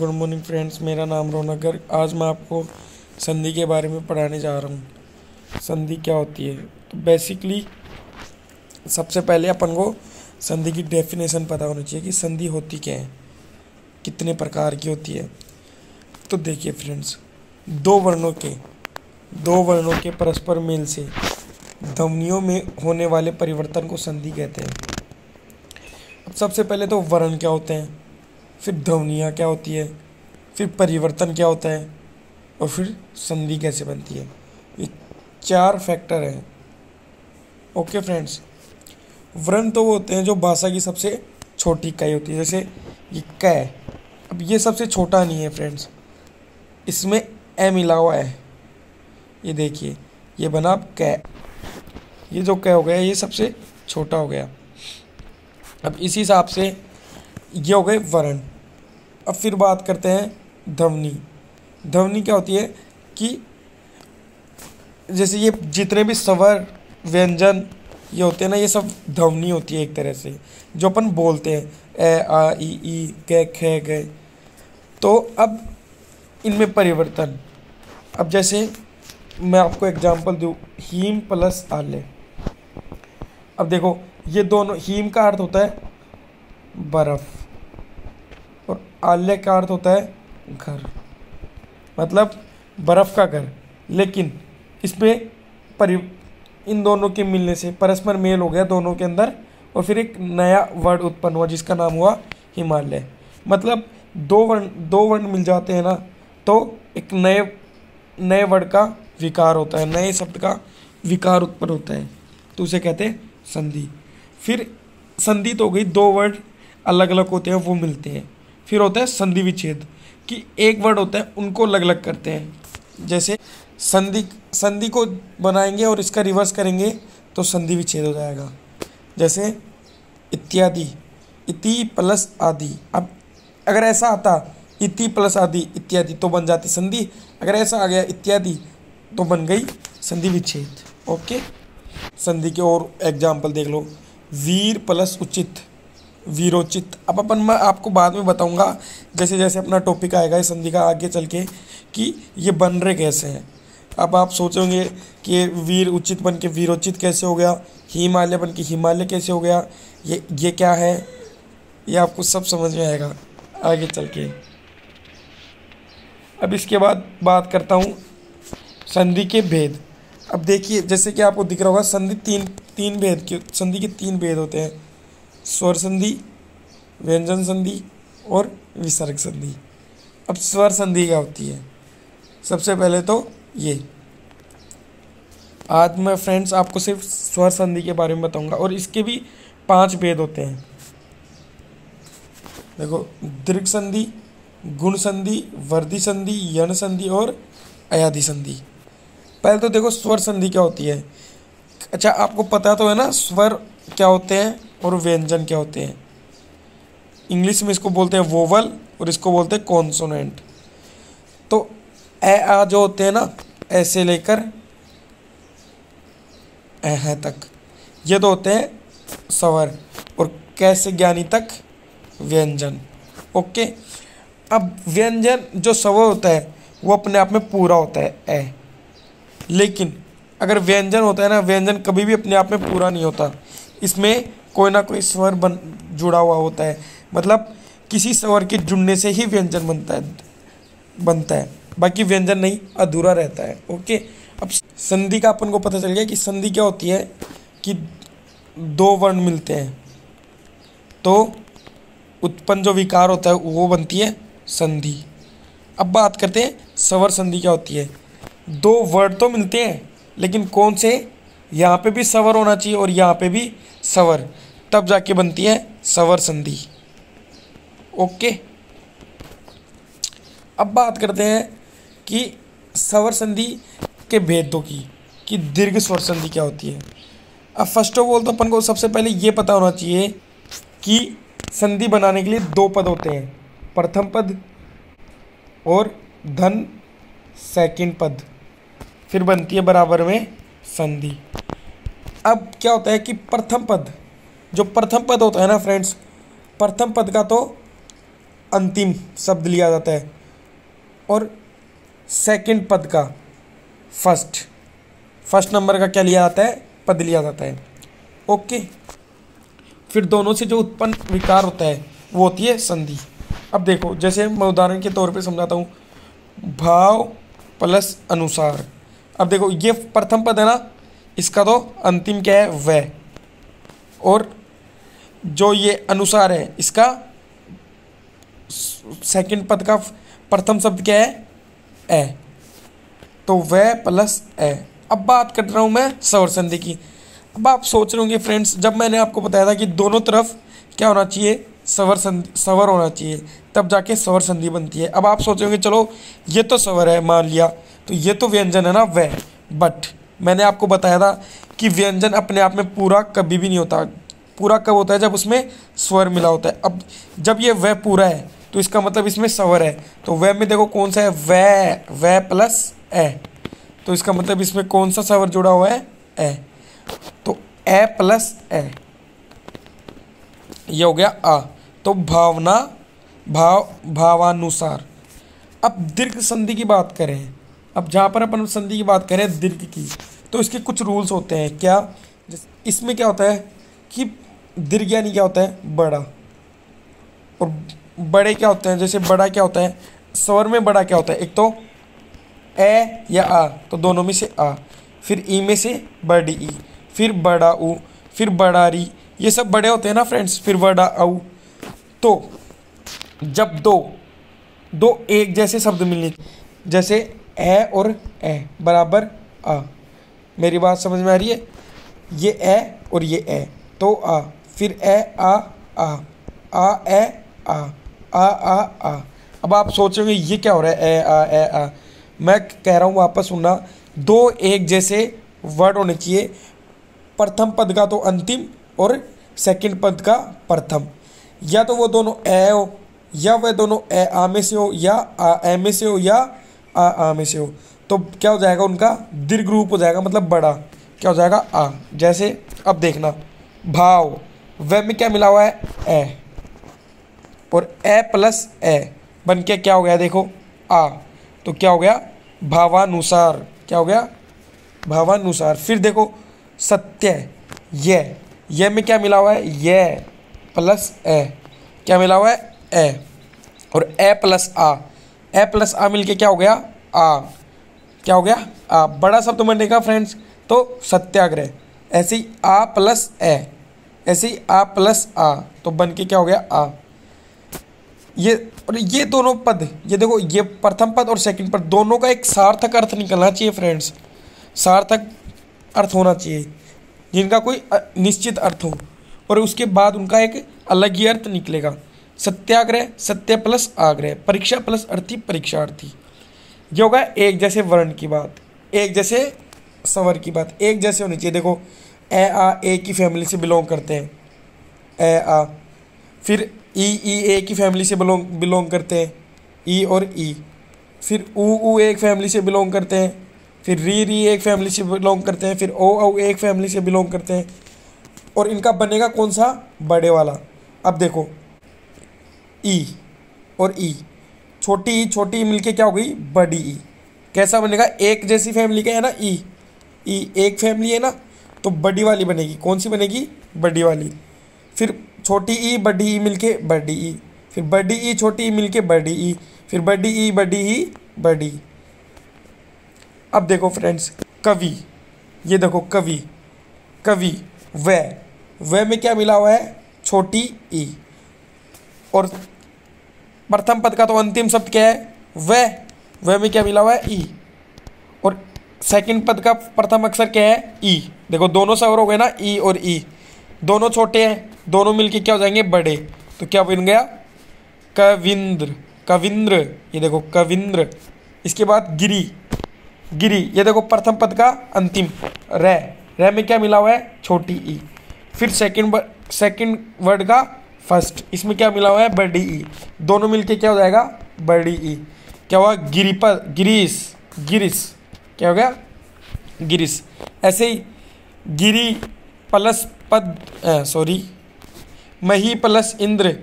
Good morning friends, मेरा नाम रौनक है। आज मैं आपको संधि के बारे में पढ़ाने जा रहा हूँ। संधि क्या होती है? तो बेसिकली सबसे पहले अपन को संधि की डेफिनेशन पता होनी चाहिए कि संधि होती क्या है, कितने प्रकार की होती है। तो देखिए फ्रेंड्स, दो वर्णों के परस्पर मेल से ध्वनियों में होने वाले परिवर्तन को संधि कहते हैं। अब सबसे पहले तो वर्ण क्या होते हैं, फिर ध्वनियाँ क्या होती है, फिर परिवर्तन क्या होता है और फिर संधि कैसे बनती है। ये चार फैक्टर हैं। ओके फ्रेंड्स, वर्ण तो वो होते हैं जो भाषा की सबसे छोटी इकाई होती है। जैसे ये क है, अब ये सबसे छोटा नहीं है फ्रेंड्स, इसमें ए मिला हुआ है। ये देखिए, ये बना अब क। ये जो क हो गया ये सबसे छोटा हो गया। अब इसी हिसाब से ये हो गए वर्ण। अब फिर बात करते हैं ध्वनि। ध्वनि क्या होती है कि जैसे ये जितने भी स्वर व्यंजन ये होते हैं ना, ये सब ध्वनि होती है एक तरह से, जो अपन बोलते हैं ए आ ई क ख ग। तो अब इनमें परिवर्तन, अब जैसे मैं आपको एग्जांपल दूँ, हीम प्लस आले। अब देखो, ये दोनों, हीम का अर्थ होता है बर्फ और आल्य का अर्थ होता है घर, मतलब बर्फ का घर। लेकिन इसमें इन दोनों के मिलने से परस्पर मेल हो गया दोनों के अंदर, और फिर एक नया वर्ड उत्पन्न हुआ जिसका नाम हुआ हिमालय। मतलब दो वर्ण मिल जाते हैं ना, तो एक नए वर्ड का विकार होता है, नए शब्द का विकार उत्पन्न होता है, तो उसे कहते हैं संधि। फिर संधि तो हो गई, दो वर्ड अलग अलग होते हैं वो मिलते हैं। फिर होता है संधि विच्छेद, कि एक वर्ड होता है उनको अलग अलग करते हैं। जैसे संधि को बनाएंगे और इसका रिवर्स करेंगे तो संधि विच्छेद हो जाएगा। जैसे इत्यादि, इति प्लस आदि। अब अगर ऐसा आता इति प्लस आदि इत्यादि तो बन जाती संधि। अगर ऐसा आ गया इत्यादि तो बन गई संधि विच्छेद। ओके, संधि के और एग्जाम्पल देख लो, वीर प्लस उचित, वीरोचित। अब मैं आपको बाद में बताऊंगा जैसे जैसे अपना टॉपिक आएगा इस संधि का आगे चल के कि ये बन रहे कैसे हैं। अब आप सोचोगे कि वीर उचित बन के वीरोचित कैसे हो गया, हिमालय बन के हिमालय कैसे हो गया, ये क्या है, ये आपको सब समझ में आएगा आगे चल के। अब इसके बाद बात करता हूँ संधि के भेद। अब देखिए, जैसे कि आपको दिख रहा होगा, संधि तीन भेद के, संधि के तीन भेद होते हैं, स्वर संधि, व्यंजन संधि और विसर्ग संधि। अब स्वर संधि क्या होती है? सबसे पहले तो ये, आज मैं फ्रेंड्स आपको सिर्फ स्वर संधि के बारे में बताऊंगा, और इसके भी 5 भेद होते हैं। देखो, दीर्घ संधि, गुण संधि, वर्धी संधि, यण संधि और अयाधि संधि। पहले तो देखो स्वर संधि क्या होती है। अच्छा, आपको पता तो है ना स्वर क्या होते हैं और व्यंजन क्या होते हैं। इंग्लिश में इसको बोलते हैं वोवल और इसको बोलते हैं कॉन्सोनेंट। तो ए आ जो होते हैं ना, ऐसे लेकर है तक, ये तो होते हैं स्वर, और कैसे ज्ञानी तक व्यंजन। ओके, अब व्यंजन जो स्वर होता है वो अपने आप में पूरा होता है ए, लेकिन अगर व्यंजन होता है ना, व्यंजन कभी भी अपने आप में पूरा नहीं होता, इसमें कोई ना कोई स्वर जुड़ा हुआ होता है। मतलब किसी स्वर के जुड़ने से ही व्यंजन बनता है, बाकी व्यंजन नहीं, अधूरा रहता है। ओके, अब संधि का अपन को पता चल गया कि संधि क्या होती है, कि दो वर्ण मिलते हैं तो उत्पन्न जो विकार होता है वो बनती है संधि। अब बात करते हैं स्वर संधि क्या होती है। दो वर्ड तो मिलते हैं, लेकिन कौन से, यहाँ पे भी स्वर होना चाहिए और यहाँ पे भी स्वर, तब जाके बनती है स्वर संधि। ओके, अब बात करते हैं कि स्वर संधि के भेदों की, कि दीर्घ स्वर संधि क्या होती है। अब फर्स्ट ऑफ ऑल तो अपन को सबसे पहले ये पता होना चाहिए कि संधि बनाने के लिए 2 पद होते हैं, प्रथम पद और धन सेकंड पद, फिर बनती है बराबर में संधि। अब क्या होता है कि प्रथम पद, जो प्रथम पद होता है ना फ्रेंड्स, प्रथम पद का तो अंतिम शब्द लिया जाता है और सेकंड पद का फर्स्ट नंबर का क्या लिया जाता है, पद लिया जाता है। ओके, फिर दोनों से जो उत्पन्न विकार होता है वो होती है संधि। अब देखो, जैसे मैं उदाहरण के तौर पे समझाता हूँ, भाव प्लस अनुसार। अब देखो, ये प्रथम पद है ना, इसका तो अंतिम क्या है, वह, और जो ये अनुसार है इसका सेकंड पद का प्रथम शब्द क्या है, ए, तो वह प्लस ए। अब बात कर रहा हूँ मैं स्वर संधि की। अब आप सोच रहे होंगे फ्रेंड्स, जब मैंने आपको बताया था कि दोनों तरफ क्या होना चाहिए, स्वर होना चाहिए, तब जाके स्वर संधि बनती है। अब आप सोचेंगे चलो ये तो स्वर है मान लिया, तो ये तो व्यंजन है ना वह, बट मैंने आपको बताया था कि व्यंजन अपने आप में पूरा कभी भी नहीं होता। पूरा कब होता है, जब उसमें स्वर मिला होता है। अब जब ये वह पूरा है तो इसका मतलब इसमें स्वर है, तो वह में देखो कौन सा है, वह प्लस ए, तो इसका मतलब इसमें कौन सा स्वर जुड़ा हुआ है, ए, तो ए प्लस ए, ये हो गया आ। तो भावानुसार। अब दीर्घ संधि की बात करें, अब जहाँ पर अपन संधि की बात करें दीर्घ की, तो इसके कुछ रूल्स होते हैं। क्या, इसमें क्या होता है कि दीर्घ यानी क्या होता है, बड़ा, और बड़े क्या होते हैं, जैसे बड़ा क्या होता है, स्वर में बड़ा क्या होता है, एक तो ए या आ, तो दोनों में से आ, फिर ई में से बड़ी ई, फिर बड़ा ऊ, फिर बड़ा री, ये सब बड़े होते हैं ना फ्रेंड्स, फिर बड़ा औ। तो जब दो एक जैसे शब्द मिलने, जैसे ए और ए बराबर आ, मेरी बात समझ में आ रही है, ये ए और ये ए, तो आ, फिर ए आ ए आ। अब आप सोचोगे ये क्या हो रहा है, ए आ। मैं कह रहा हूँ वापस सुनना, दो एक जैसे वर्ड होने चाहिए, प्रथम पद का तो अंतिम और सेकंड पद का प्रथम, या तो वो दोनों ए हो, या वह दोनों ए आ में से हो, या आ ए में से हो, या आ में से हो, तो क्या हो जाएगा, उनका दीर्घ रूप हो जाएगा, मतलब बड़ा क्या हो जाएगा, आ। जैसे अब देखना, भाव, वह में क्या मिला हुआ है, ए, और ए प्लस ए बन के क्या हो गया, देखो आ, तो क्या हो गया, भावानुसार, क्या हो गया, भावानुसार। फिर देखो सत्य, ये में क्या मिला हुआ है, ये प्लस ए, क्या मिला हुआ है, ए, और ए प्लस आ मिलके क्या हो गया, आ, क्या हो गया, आ। बड़ा शब्द बनेगा फ्रेंड्स तो सत्याग्रह, ऐसे ही आ प्लस ए, ऐसे ही आ प्लस आ, तो बन के क्या हो गया, आ। ये दोनों पद, ये देखो, ये प्रथम पद और सेकंड पद दोनों का एक सार्थक अर्थ निकलना चाहिए फ्रेंड्स, सार्थक अर्थ होना चाहिए, जिनका कोई निश्चित अर्थ हो, और उसके बाद उनका एक अलग ही अर्थ निकलेगा। सत्याग्रह, सत्य प्लस आग्रह, परीक्षा प्लस अर्थी, परीक्षार्थी। ये होगा एक जैसे वर्ण की बात, एक जैसे स्वर की बात, एक जैसे होनी चाहिए। देखो ए आ एक ही फैमिली से बिलोंग करते हैं, ए आ, फिर ई एक ही फैमिली से बिलोंग करते हैं, ई और ई, फिर ऊ एक फैमिली से बिलोंग करते हैं, फिर री एक फैमिली से बिलोंग करते हैं, फिर ओ एक फैमिली से बिलोंग करते हैं, और इनका बनेगा कौन सा, बड़े वाला। अब देखो ई और ई, छोटी ई मिलके क्या हो गई, बड़ी ई। कैसा बनेगा, एक जैसी फैमिली का है ना, ई एक फैमिली है ना, तो बड़ी वाली बनेगी, कौन सी बनेगी, बड़ी वाली। फिर छोटी ई बड़ी ई मिलके बड़ी ई, फिर बड़ी ई छोटी ई मिलके बड़ी ई, फिर बड़ी ई बड़ी ई बड़ी। अब देखो फ्रेंड्स, कवि, ये देखो कवि वह में क्या मिला हुआ है, छोटी ई, और प्रथम पद का तो अंतिम शब्द क्या है, वह में क्या मिला हुआ है, ई, और सेकंड पद का प्रथम अक्षर क्या है, ई। देखो दोनों स्वर हो गए ना, ई और ई, दोनों छोटे हैं, दोनों मिलके क्या हो जाएंगे, बड़े, तो क्या बन गया, कविंद्र, ये देखो कविंद्र। इसके बाद गिरी, ये देखो प्रथम पद का अंतिम, रे में क्या मिला हुआ है, छोटी ई। फिर सेकंड वर्ड का फर्स्ट, इसमें क्या मिला हुआ है, बड़ी ई, दोनों मिलके क्या हो जाएगा, बड़ी ई। क्या हुआ, गिरीश, क्या हो गया, गिरीश। ऐसे ही गिरी प्लस मही प्लस इंद्र,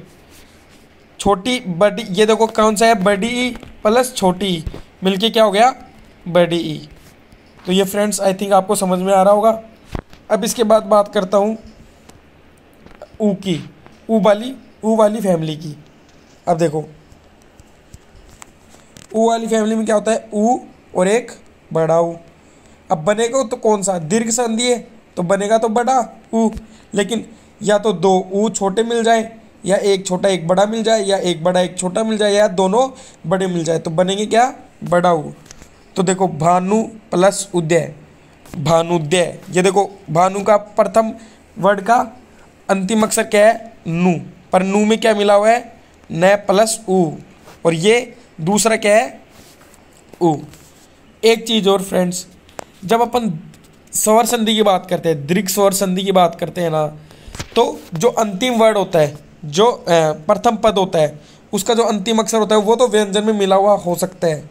छोटी बड़ी, ये देखो कौन सा है, बड़ी ई प्लस छोटी ई मिलके क्या हो गया, बड़ी ई। तो ये फ्रेंड्स आई थिंक आपको समझ में आ रहा होगा। अब इसके बाद बात करता हूँ ऊ की, ऊ वाली फैमिली की। अब देखो ऊ वाली फैमिली में क्या होता है, ऊ और एक बड़ा ऊ। अब बनेगा तो कौन सा, दीर्घ संधि है तो बनेगा तो बड़ा ऊ, लेकिन या तो दो ऊ छोटे मिल जाए, या एक छोटा एक बड़ा मिल जाए, या एक बड़ा एक छोटा मिल जाए, या दोनों बड़े मिल जाए, तो बनेंगे क्या, बड़ा ऊ। तो देखो भानु प्लस उदय, भानुदय। ये देखो भानु का प्रथम वर्ड का अंतिम अक्षर क्या है, नू, पर नू में क्या मिला हुआ है, न प्लस ऊ, और ये दूसरा क्या है, ऊ। एक चीज और फ्रेंड्स, जब अपन स्वर संधि की बात करते हैं, दीर्घ स्वर संधि की बात करते हैं ना, तो जो अंतिम वर्ड होता है, जो प्रथम पद होता है, उसका जो अंतिम अक्षर होता है वो तो व्यंजन में मिला हुआ हो सकता है,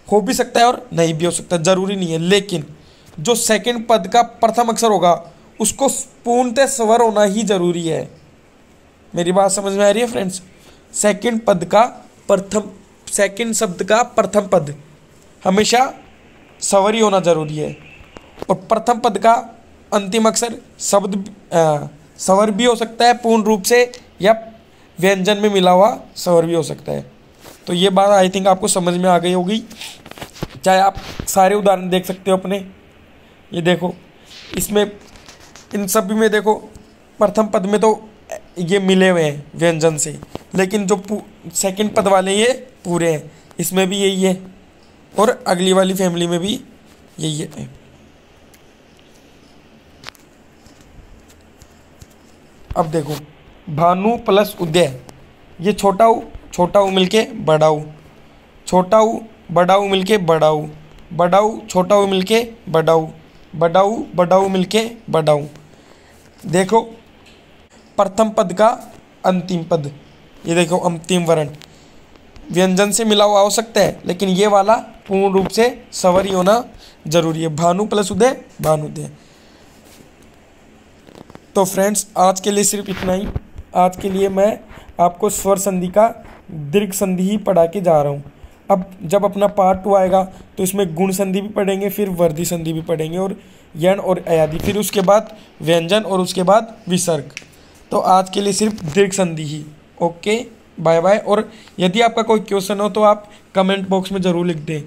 हो भी सकता है और नहीं भी हो सकता, जरूरी नहीं है। लेकिन जो सेकंड पद का प्रथम अक्षर होगा उसको पूर्णतः स्वर होना ही जरूरी है। मेरी बात समझ में आ रही है फ्रेंड्स? सेकंड पद का प्रथम, सेकंड शब्द का प्रथम पद हमेशा स्वर ही होना जरूरी है, और प्रथम पद का अंतिम अक्षर शब्द स्वर भी हो सकता है पूर्ण रूप से, या व्यंजन में मिला हुआ स्वर भी हो सकता है। तो ये बात आई थिंक आपको समझ में आ गई होगी। चाहे आप सारे उदाहरण देख सकते हो अपने, ये देखो इसमें इन सभी में देखो प्रथम पद में तो ये मिले हुए हैं व्यंजन से, लेकिन जो सेकंड पद वाले ये पूरे हैं, इसमें भी यही है, और अगली वाली फैमिली में भी यही है। अब देखो भानु प्लस उदय, ये छोटा ऊ मिलके बड़ा ऊ, छोटा ऊ बड़ा ऊ मिलके बड़ा ऊ, बड़ा ऊ छोटा ऊ मिलके बड़ा ऊ, बड़ा ऊ मिलके बड़ा ऊ। देखो प्रथम पद का अंतिम पद, ये देखो अंतिम वर्ण व्यंजन से मिला हुआ हो सकता है, लेकिन ये वाला पूर्ण रूप से स्वर ही होना जरूरी है। भानु प्लस उदय, भानुदय। तो फ्रेंड्स आज के लिए सिर्फ इतना ही। आज के लिए मैं आपको स्वर संधि का दीर्घ संधि ही पढ़ा के जा रहा हूँ। अब जब अपना पार्ट 2 आएगा तो इसमें गुण संधि भी पढ़ेंगे, फिर वर्धी संधि भी पढ़ेंगे, और यण और अयादि, फिर उसके बाद व्यंजन, और उसके बाद विसर्ग। तो आज के लिए सिर्फ दीर्घ संधि ही। Okay, bye bye. और यदि आपका कोई क्वेश्चन हो तो आप कमेंट बॉक्स में ज़रूर लिख दें।